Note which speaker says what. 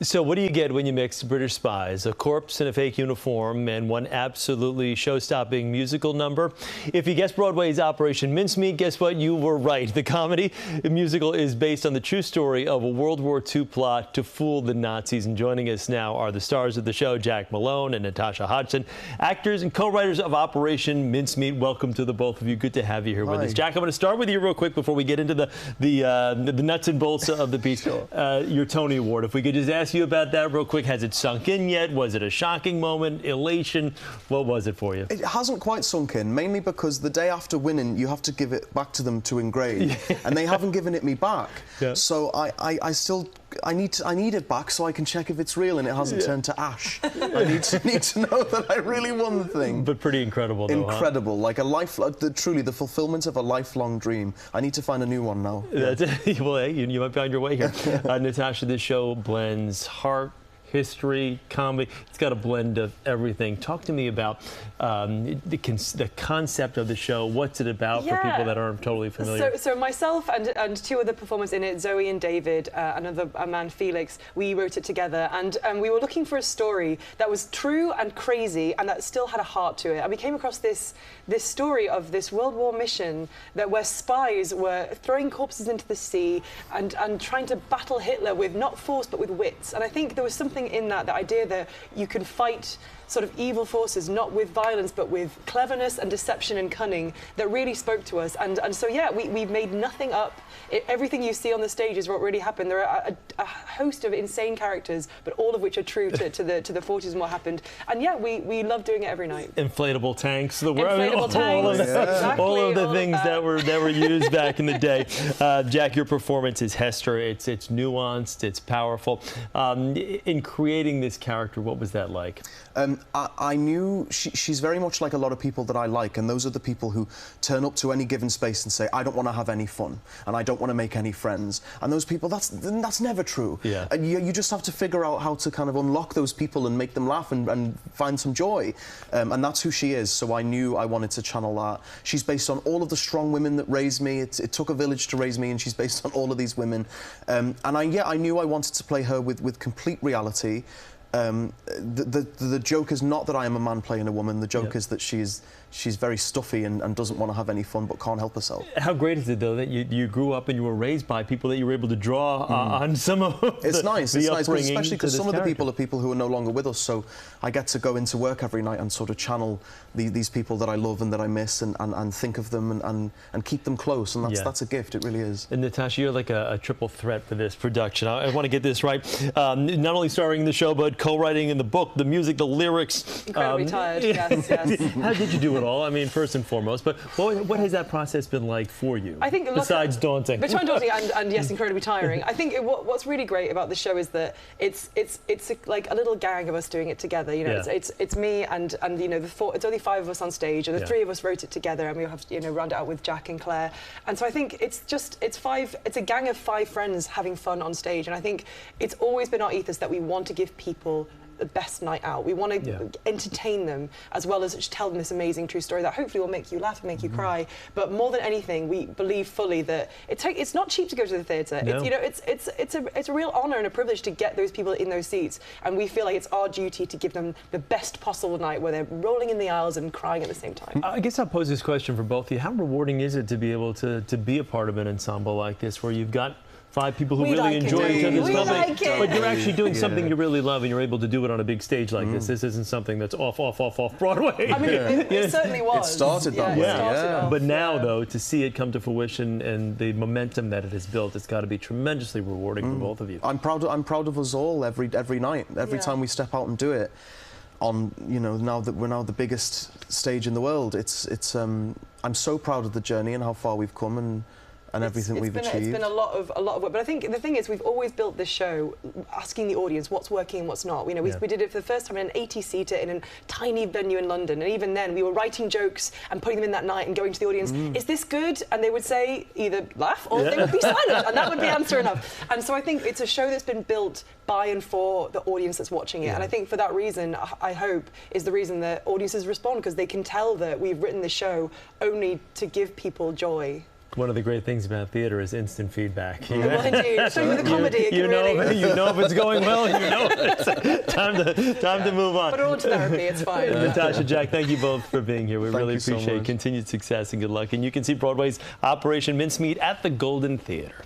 Speaker 1: So what do you get when you mix British spies, a corpse in a fake uniform, and one absolutely show-stopping musical number? If you guessed Broadway's Operation Mincemeat, guess what? You were right. The comedy musical is based on the true story of a World War II plot to fool the Nazis. And joining us now are the stars of the show, Jack Malone and Natasha Hodgson, actors and co-writers of Operation Mincemeat. Welcome to the both of you. Good to have you here with us. Jack, I'm going to start with you real quick before we get into the nuts and bolts of the piece.
Speaker 2: Sure.
Speaker 1: Your Tony Award. If we could just ask you about that real quick. Has it sunk in yet? Was it a shocking moment? Elation? What was it for you?
Speaker 2: It hasn't quite sunk in, mainly because the day after winning, you have to give it back to them to engrave, and they haven't given it me back. Yeah. So I need it back so I can check if it's real and it hasn't turned to ash. I need to know that I really won the thing.
Speaker 1: But pretty incredible, though,
Speaker 2: incredible, huh? Like truly the fulfillment of a lifelong dream. I need to find a new one now.
Speaker 1: Well, hey, you might be on your way here. Natasha, this show blends heart, history, comedy. It's got a blend of everything. Talk to me about the concept of the show. What's it about for people that aren't totally familiar?
Speaker 3: So myself and two other performers in it, Zoe and David, a man, Felix, we wrote it together. And we were looking for a story that was true and crazy and that still had a heart to it. And we came across this story of this World War mission where spies were throwing corpses into the sea and trying to battle Hitler with not force but with wits. And I think there was something in that, the idea that you can fight sort of evil forces not with violence but with cleverness and deception and cunning, that really spoke to us. And so yeah, we've made nothing up. Everything you see on the stage is what really happened. There are a host of insane characters, but all of which are true to the 40s and what happened. And yeah, we love doing it every night.
Speaker 1: Inflatable tanks,
Speaker 3: all
Speaker 1: of the things that were used back in the day. Jack, your performance is Hester. It's nuanced, it's powerful. In creating this character, what was that like?
Speaker 2: I knew she's very much like a lot of people that I like, and those are the people who turn up to any given space and say, I don't want to have any fun, and I don't want to make any friends. And those people, that's never true.
Speaker 1: Yeah.
Speaker 2: And you just have to figure out how to kind of unlock those people and make them laugh and find some joy. And that's who she is, so I knew I wanted to channel that. She's based on all of the strong women that raised me. It took a village to raise me, and she's based on all of these women. And I knew I wanted to play her with complete reality. The joke is not that I am a man playing a woman. The joke is that she's very stuffy and doesn't want to have any fun but can't help herself.
Speaker 1: How great is it, though, that you grew up and you were raised by people that you were able to draw on some of
Speaker 2: It's nice, especially because some of the people are people who are no longer with us, so I get to go into work every night and sort of channel these people that I love and that I miss and think of them and keep them close, and that's a gift, it really is.
Speaker 1: And Natasha, you're like a triple threat for this production. I want to get this right. Not only starring in the show, but co-writing in the book, the music, the lyrics.
Speaker 3: Incredibly tired, yes.
Speaker 1: How did you do it all? I mean, first and foremost, but what has that process been like for you?
Speaker 3: I think
Speaker 1: besides daunting.
Speaker 3: Besides daunting and yes, incredibly tiring. I think what's really great about the show is that it's like a little gang of us doing it together. You know, it's me and you know it's only 5 of us on stage, and the 3 of us wrote it together, and we have round it out with Jack and Claire. And so I think it's a gang of 5 friends having fun on stage, and I think it's always been our ethos that we want to give people the best night out. We want to entertain them as well as tell them this amazing true story that hopefully will make you laugh and make you cry. But more than anything, we believe fully that it's not cheap to go to the theatre.
Speaker 1: No.
Speaker 3: It's a real honour and a privilege to get those people in those seats, and we feel like it's our duty to give them the best possible night where they're rolling in the aisles and crying at the same time.
Speaker 1: I guess I'll pose this question for both of you. How rewarding is it to be able to be a part of an ensemble like this, where you've got 5 people who really enjoy each other's company, but you're actually doing something you really love, and you're able to do it on a big stage like this. This isn't something that's off Broadway.
Speaker 3: I mean, it certainly was.
Speaker 2: It started that way.
Speaker 1: But now, though, to see it come to fruition and the momentum that it has built, it's got to be tremendously rewarding for both of you.
Speaker 2: I'm proud of us all every night, every time we step out and do it. On now that we're the biggest stage in the world, I'm so proud of the journey and how far we've come and everything we've achieved.
Speaker 3: It's been a lot of work, but I think the thing is we've always built this show asking the audience what's working and what's not. We did it for the first time in an 80-seater in a tiny venue in London, and even then we were writing jokes and putting them in that night and going to the audience, is this good? And they would say either laugh or they would be silent, and that would be answer enough. And so I think it's a show that's been built by and for the audience that's watching it, and I think for that reason, I hope, is the reason that audiences respond, because they can tell that we've written the show only to give people joy.
Speaker 1: One of the great things about theater is instant feedback.
Speaker 3: Well, indeed. So with the comedy, it can really...
Speaker 1: you know if it's going well, you know it's time to move on.
Speaker 3: But on to therapy, it's fine.
Speaker 1: Natasha, Jack, thank you both for being here. We really
Speaker 2: you so
Speaker 1: appreciate
Speaker 2: much.
Speaker 1: continued success and good luck. And you can see Broadway's Operation Mincemeat at the Golden Theater.